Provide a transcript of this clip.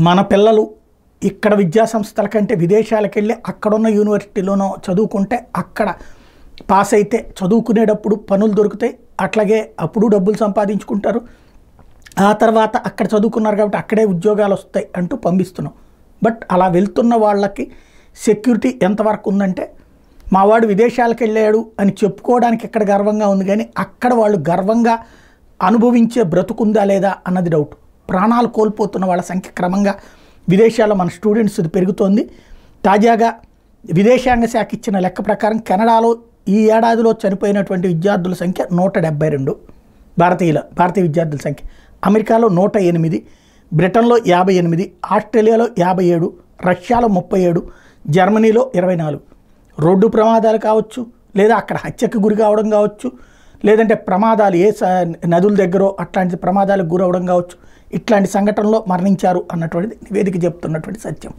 మన పిల్లలు ఇక్కడ విద్యా సంస్థల కంటే విదేశాలకు వెళ్ళి అక్కడున్న యూనివర్సిటీలోనో చదువుకుంటే అక్కడ పాస్ అయితే చదువుకునేటప్పుడు పనులు దొరుకుతాయి, అట్లాగే అప్పుడు డబ్బులు సంపాదించుకుంటారు, ఆ తర్వాత అక్కడ చదువుకున్నారు కాబట్టి అక్కడే ఉద్యోగాలు వస్తాయి అంటూ పంపిస్తున్నాం. బట్ అలా వెళ్తున్న వాళ్ళకి సెక్యూరిటీ ఎంతవరకు ఉందంటే, మావాడు విదేశాలకు వెళ్ళాడు అని చెప్పుకోవడానికి ఇక్కడ గర్వంగా ఉంది, కానీ అక్కడ వాళ్ళు గర్వంగా అనుభవించే బ్రతుకుందా లేదా అన్నది డౌట్. ప్రాణాలు కోల్పోతున్న వాళ్ళ సంఖ్య క్రమంగా విదేశాల్లో మన స్టూడెంట్స్ పెరుగుతోంది. తాజాగా విదేశాంగ శాఖ ఇచ్చిన లెక్క ప్రకారం కెనడాలో ఈ ఏడాదిలో చనిపోయినటువంటి విద్యార్థుల సంఖ్య 172 భారతీయ విద్యార్థుల సంఖ్య, అమెరికాలో 108, బ్రిటన్లో 58, ఆస్ట్రేలియాలో 57, రష్యాలో 37, జర్మనీలో 24. రోడ్డు ప్రమాదాలు కావచ్చు, లేదా అక్కడ హత్యకు గురి కావడం కావచ్చు, లేదంటే ప్రమాదాలు నదుల దగ్గర అట్లాంటి ప్రమాదాలకు గురవడం కావచ్చు, ఇట్లాంటి సంఘటనలో మరణించారు అన్నటువంటిది నివేదిక చెప్తున్నటువంటి సత్యం.